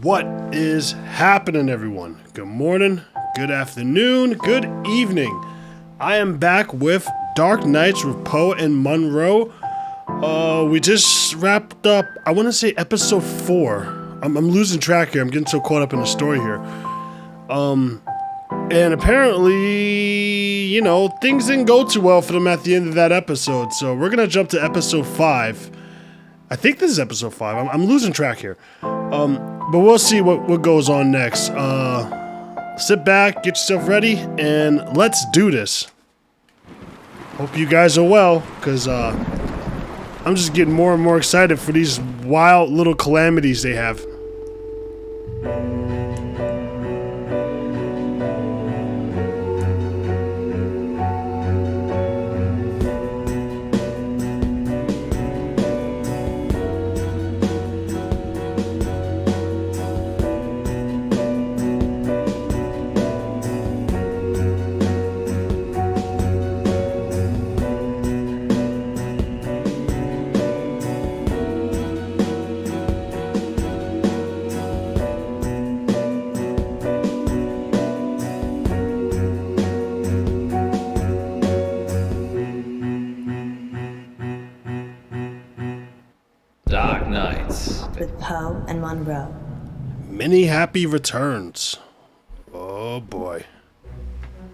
What is happening, everyone? Good morning, good afternoon, good evening. I am back with Dark Knights with Poe and Munro. We just wrapped up, I want to say episode 4. I'm losing track here. I'm getting so caught up in the story here. And apparently, things didn't go too well for them at the end of that episode. So we're going to jump to episode 5. I think this is episode 5. I'm losing track here. But we'll see what goes on next. Sit back, get yourself ready, and let's do this. Hope you guys are well, because I'm just getting more and more excited for these wild little calamities they have. Dark Knights with Poe and Munro. Many happy returns. Oh boy.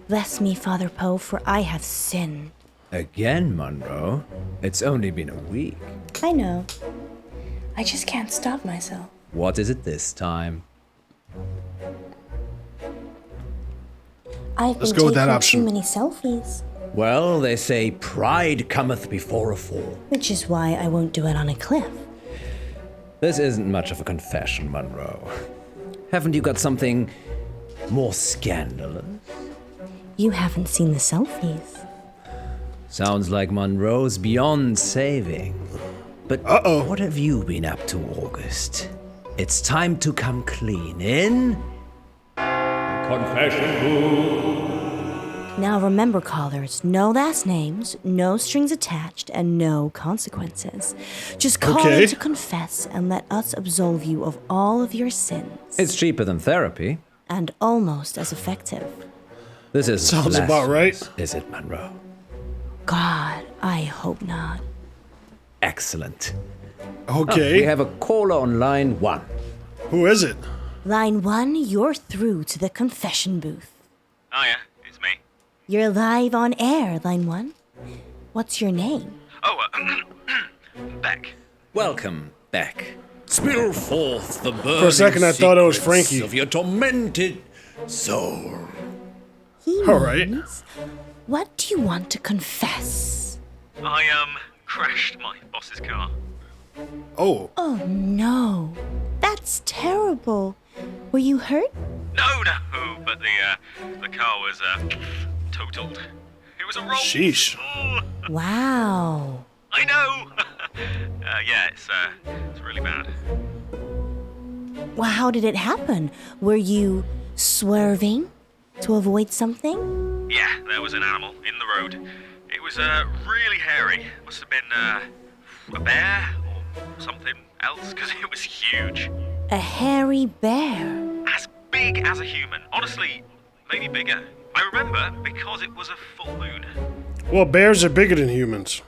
Bless me, Father Poe, for I have sinned. Again, Munro? It's only been a week. I know. I just can't stop myself. What is it this time? I've Let's been go with that taking option. too many selfies, Well, they say pride cometh before a fall. which is why I won't do it on a cliff. This isn't much of a confession, Munro. Haven't you got something more scandalous? You haven't seen the selfies. Sounds like Munro's beyond saving. But what have you been up to, August? It's time to come clean in confession booth. Now remember, callers, no last names, no strings attached, and no consequences. Just call Okay. in to confess and let us absolve you of all of your sins. It's cheaper than therapy. And almost as effective. This is Sounds about right. Is it, Munro? God, I hope not. Excellent. Okay. We have a caller on line 1. Who is it? Line 1, you're through to the confession booth. Oh yeah, it's me. You're live on air, Line 1. What's your name? Oh, Beck. Welcome, Beck. Spill forth the burning For a second, I thought it was secrets Frankie. of your tormented soul. He All right. means, what do you want to confess? I crashed my boss's car. Oh, Oh no, that's terrible. Were you hurt? No, but the car was totaled. It was a roll. sheesh. Oh, Wow. I know. Yeah, it's really bad. Well, how did it happen? Were you swerving to avoid something? Yeah, there was an animal in the road. It was really hairy. Must have been a bear or something else, because it was huge. A hairy bear. As big as a human. Honestly, maybe bigger. I remember because it was a full moon. Well, bears are bigger than humans.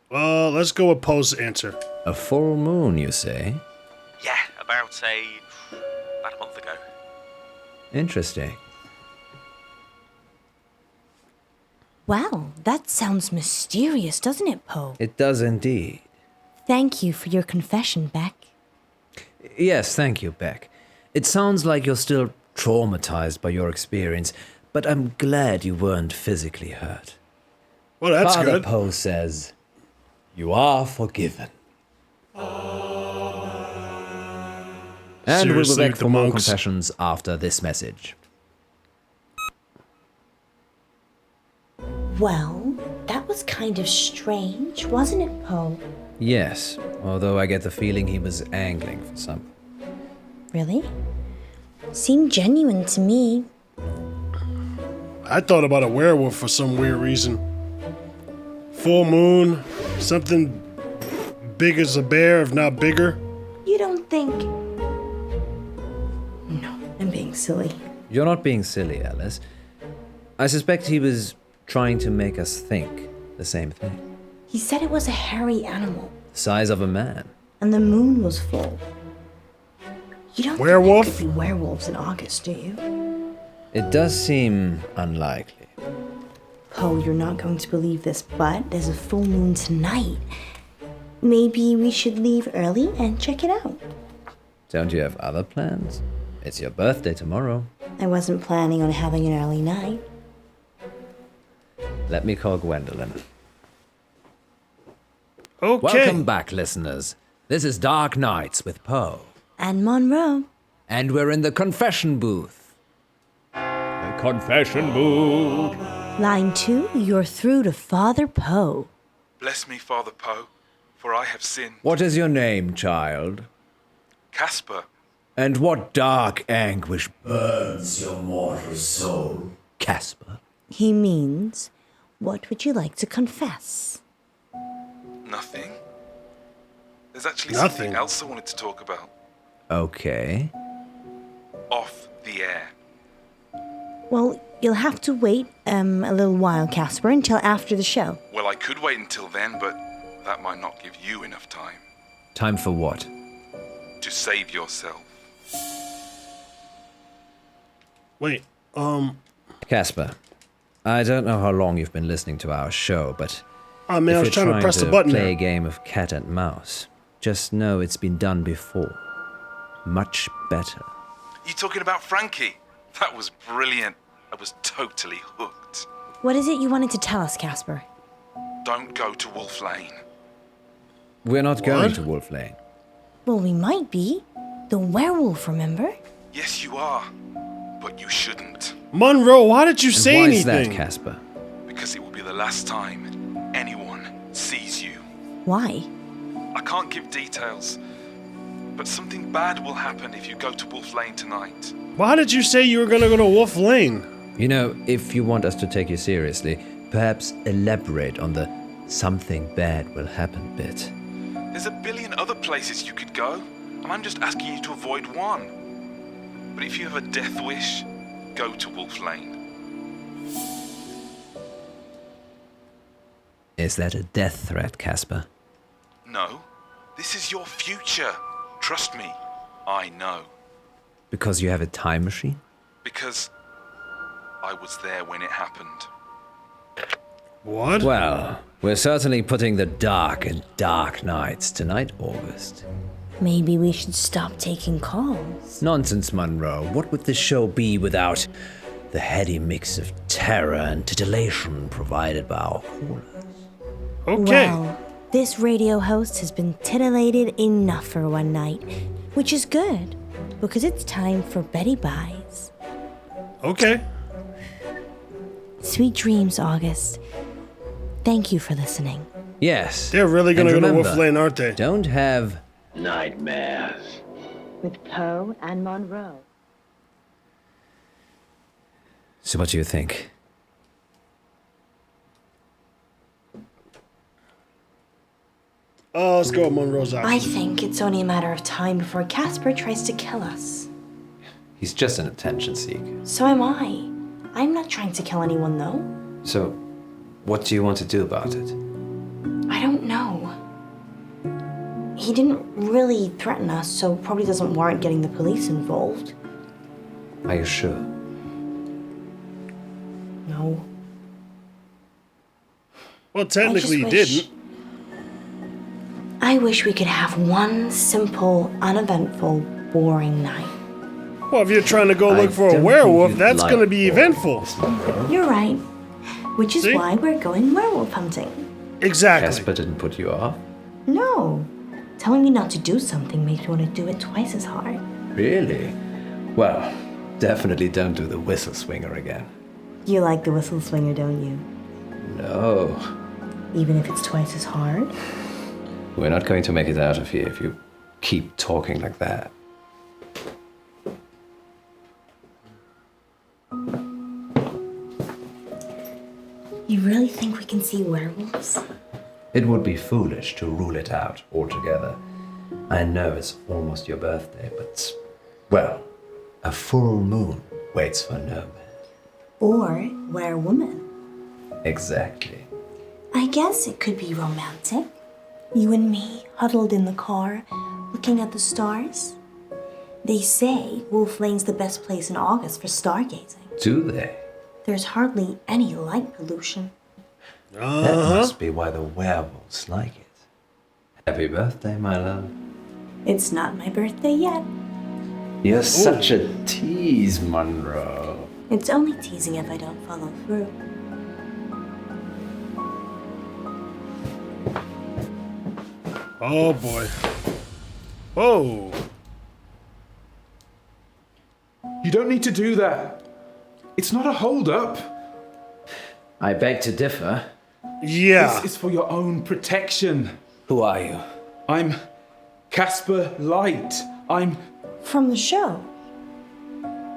Let's go with Poe's answer. A full moon, you say? Yeah, about a month ago. Interesting. Wow, that sounds mysterious, doesn't it, Poe? It does indeed. Thank you for your confession, Beck. Yes, thank you, Beck. It sounds like you're still traumatized by your experience, but I'm glad you weren't physically hurt. Well, that's Father good. Poe says, you are forgiven. And we'll be Seriously, back the for more monks. confessions after this message. Well, that was kind of strange, wasn't it, Poe? Yes, although I get the feeling he was angling for something. Really? Seemed genuine to me. I thought about a werewolf for some weird reason. Full moon, something big as a bear, if not bigger. You don't think I'm being silly. You're not being silly, Alice. I suspect he was trying to make us think the same thing. He said it was a hairy animal, The size of a man. and the moon was full. You don't Werewolf? think there could be werewolves in August, do you? It does seem unlikely. Poe, you're not going to believe this, but there's a full moon tonight. Maybe we should leave early and check it out. Don't you have other plans? It's your birthday tomorrow. I wasn't planning on having an early night. Let me call Gwendolyn. Okay. Welcome back, listeners. This is Dark Nights with Poe. And Munro. And we're in the confession booth. The confession booth. Line 2, you're through to Father Poe. Bless me, Father Poe, for I have sinned. What is your name, child? Casper, And what dark anguish burns your mortal soul, Casper? He means, what would you like to confess? nothing. There's actually Nothing. something else I wanted to talk about. Okay. Off the air. Well, you'll have to wait a little while, Casper, until after the show. Well, I could wait until then, but that might not give you enough time Time for what? to save yourself. Wait, Casper, I don't know how long you've been listening to our show, but oh man, I if was you're trying to press the button play a there. game of cat and mouse, just know it's been done before. Much better. You talking about Frankie? That was brilliant. I was totally hooked. What is it you wanted to tell us, Casper? Don't go to Wolf Lane. We're not going What? to Wolf Lane. Well, we might be. The werewolf, remember? Yes, you are, but you shouldn't, Munro, why did you And say why anything? is that, Casper? because it will be the last time anyone sees you. Why? I can't give details, but something bad will happen if you go to Wolf Lane tonight. Why did you say you were gonna go to Wolf Lane? You know, if you want us to take you seriously, perhaps elaborate on the something bad will happen bit. There's a billion other places you could go, and I'm just asking you to avoid one. But if you have a death wish, go to Wolf Lane. Is that a death threat, Casper? No, this is your future. Trust me, I know. Because you have a time machine? Because I was there when it happened. What? Well, we're certainly putting the dark in Dark Nights tonight, August. Maybe we should stop taking calls. Nonsense, Munro. What would this show be without the heady mix of terror and titillation provided by our callers? Okay. Well, this radio host has been titillated enough for one night, which is good, because it's time for Betty Buys. Okay. Sweet dreams, August. Thank you for listening. Yes. They're really gonna And go to Wolf remember, Lane, aren't they? Don't have Nightmares. With Poe and Munro. So what do you think? Oh, let's go with Munro's I option. think it's only a matter of time before Casper tries to kill us. He's just an attention seeker. So am I. I'm not trying to kill anyone, though. So, what do you want to do about it? I don't know. He didn't really threaten us, so probably doesn't warrant getting the police involved. Are you sure? No. Well, technically, he wish- didn't. I wish we could have one simple, uneventful, boring night. Well, if you're trying to go I look for a don't werewolf, think you'd that's like gonna be eventful. You're right. Which is See? why we're going werewolf hunting. Exactly. Casper didn't put you off? No. Telling me not to do something makes me want to do it twice as hard. Really? Well, definitely don't do the whistle swinger again. You like the whistle swinger, don't you? No. Even if it's twice as hard? We're not going to make it out of here if you keep talking like that. You really think we can see werewolves? It would be foolish to rule it out altogether. I know it's almost your birthday, but, well, A full moon waits for no man. Or were-woman. Exactly. I guess it could be romantic. You and me huddled in the car, looking at the stars. They say Wolf Lane's the best place in August for stargazing. Do they? There's hardly any light pollution. That must be why the werewolves like it. Happy birthday, my love. It's not my birthday yet. You're such a tease, Munro. It's only teasing if I don't follow through. Oh boy. Whoa. You don't need to do that. It's not a hold-up. I beg to differ. Yeah. This is for your own protection. Who are you? I'm Casper Light. I'm... From the show.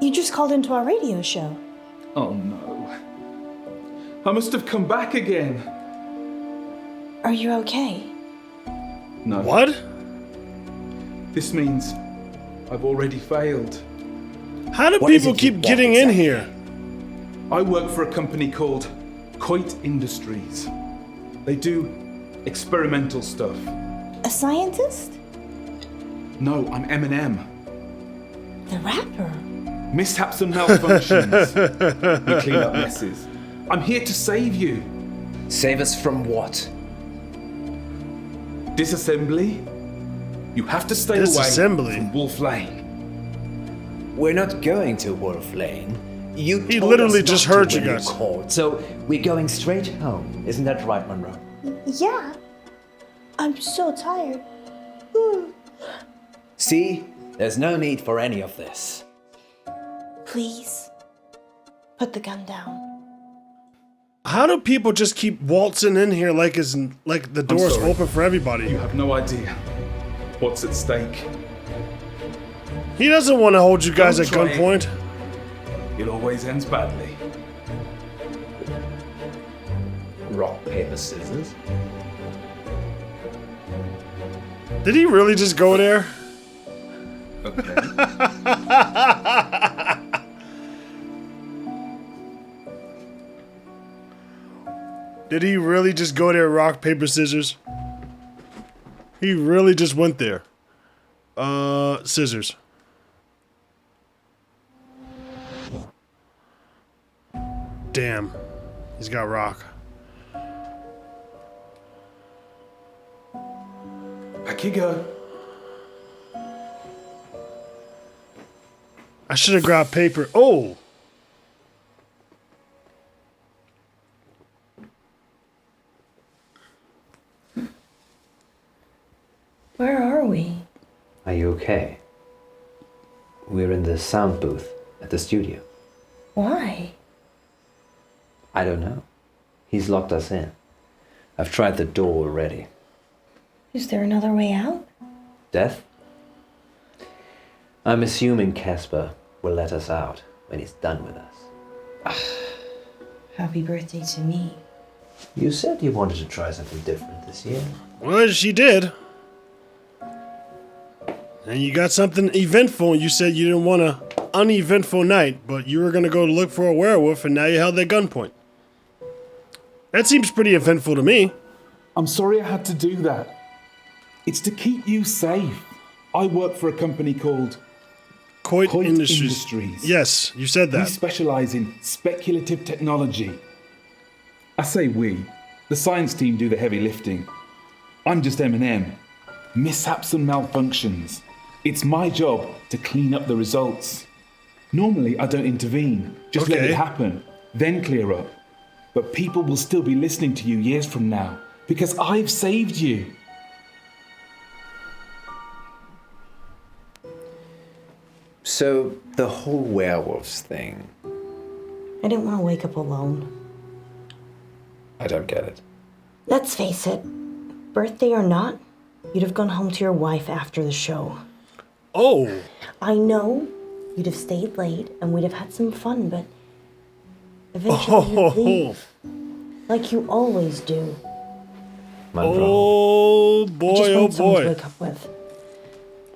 You just called into our radio show. Oh no. I must have come back again. Are you okay? No. What? This means I've already failed. How do What is people it you keep want getting in exactly? here? I work for a company called Coit Industries. They do experimental stuff. A scientist? No, I'm Eminem. The rapper? Mishaps and malfunctions. We clean up messes. I'm here to save you. Save us from what? Disassembly? You have to stay Disassembly? away from Wolf Lane. We're not going to Wolf Lane. You He told literally us just not to heard you when guys. Called, so we're going straight home. Isn't that right, Munro? Yeah. I'm so tired. See? There's no need for any of this. Please, put the gun down. How do people just keep waltzing in here like the door's sorry. open for everybody? You have no idea what's at stake. He doesn't want to hold you guys Don't at try it. gunpoint. It always ends badly. Rock, paper, scissors. Did he really just go there? Okay. Did he really just go there, rock, paper, scissors? He really just went there. Scissors. Damn. He's got rock. Back you go. I should have grabbed paper. Oh! Where are we? Are you okay? We're in the sound booth at the studio. Why? I don't know. He's locked us in. I've tried the door already. Is there another way out? Death? I'm assuming Casper will let us out when he's done with us. Happy birthday to me. You said you wanted to try something different this year. Well, she did. And you got something eventful, and you said you didn't want an uneventful night, but you were going to go look for a werewolf, and now you held at gunpoint. That seems pretty eventful to me. I'm sorry I had to do that. It's to keep you safe. I work for a company called Coit Coit Industries. Industries. Yes, you said We that. specialize in speculative technology. I say we. The science team do the heavy lifting. I'm just M&M. Mishaps and malfunctions. It's my job to clean up the results. Normally, I don't intervene. Just let Okay. it happen, then clear up. But people will still be listening to you years from now because I've saved you. So, the whole werewolves thing, I didn't want to wake up alone. I don't get it. Let's face it, birthday or not, you'd have gone home to your wife after the show. Oh, I know you'd have stayed late and we'd have had some fun, but eventually you'd leave. Like you always do. Munro. oh I just boy, oh want someone to boy. wake up with.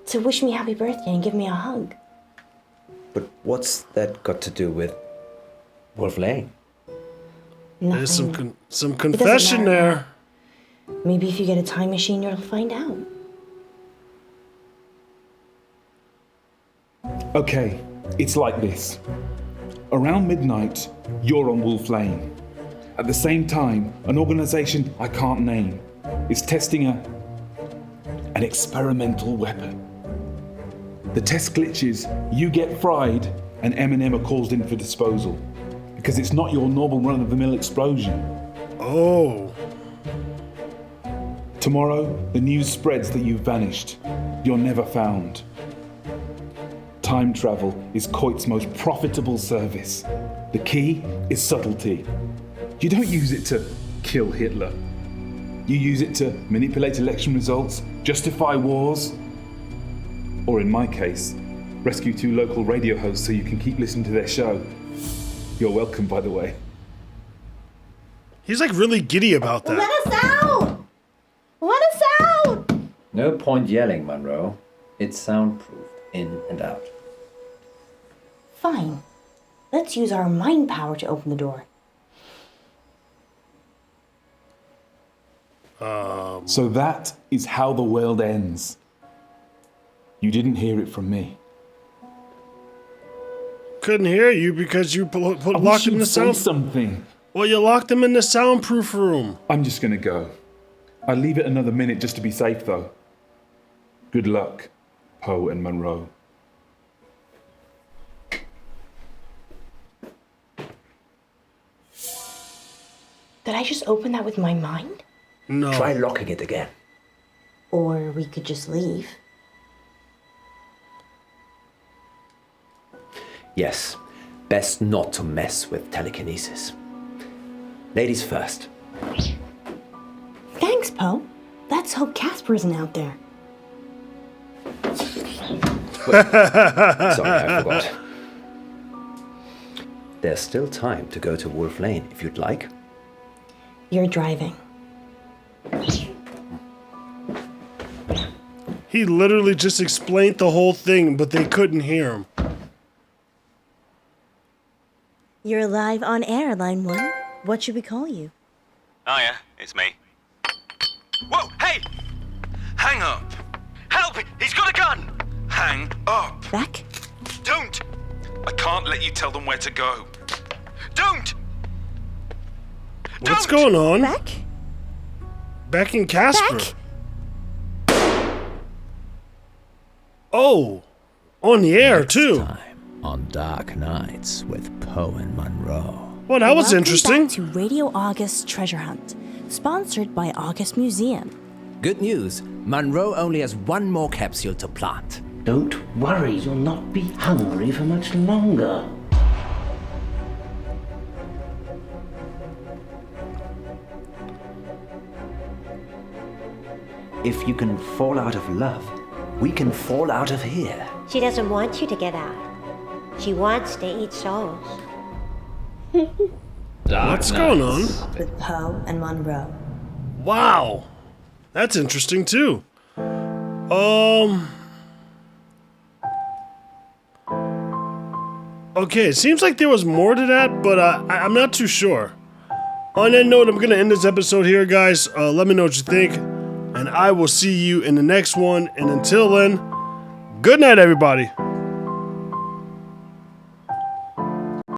To wish me happy birthday and give me a hug. But what's that got to do with Wolf Lane? Nothing. There's some confession matter. there. Maybe if you get a time machine, you'll find out. Okay, it's like this. Around midnight, you're on Wolf Lane. At the same time, an organization I can't name is testing an experimental weapon. The test glitches, you get fried, and M&M are called in for disposal. Because it's not your normal run-of-the-mill explosion. Oh. Tomorrow, the news spreads that you've vanished. You're never found. Time travel is Coit's most profitable service. The key is subtlety. You don't use it to kill Hitler. You use it to manipulate election results, justify wars, or in my case, rescue 2 local radio hosts so you can keep listening to their show. You're welcome, by the way. He's like really giddy about that. Let us out! Let us out! No point yelling, Munro. It's soundproofed, in and out. Fine. Let's use our mind power to open the door. So that is how the world ends. You didn't hear it from me. Couldn't hear you because you locked him in the Say sound. something. Well, you locked him in the soundproof room. I'm just gonna go. I'll leave it another minute just to be safe, though. Good luck, Poe and Munro. Did I just open that with my mind? No. Try locking it again. Or we could just leave. Yes, best not to mess with telekinesis. Ladies first. Thanks, Poe. Let's hope Casper isn't out there. Sorry, I forgot. There's still time to go to Wolf Lane if you'd like. You're driving. He literally just explained the whole thing, but they couldn't hear him. You're live on air, Line 1. What should we call you? Oh yeah, it's me. Whoa, hey! Hang up! Help! He's got a gun! Hang up! Beck? Don't! I can't let you tell them where to go. Don't! What's Don't! going on? Beck? Beck and Casper. Beck? Oh, on the air too. Time on Dark Nights with Poe and Munro. Well, that was Welcome interesting. Back to Radio August Treasure Hunt, sponsored by August Museum. Good news, Munro only has one more capsule to plant. Don't worry, you'll not be hungry for much longer. If you can fall out of love, we can fall out of here. She doesn't want you to get out. She wants to eat souls. What's going on? With Poe and Munro. Wow, that's interesting too. Okay, it seems like there was more to that, but I'm not too sure. On that note, I'm gonna end this episode here, guys. Let me know what you think, and I will see you in the next one. And until then, good night, everybody.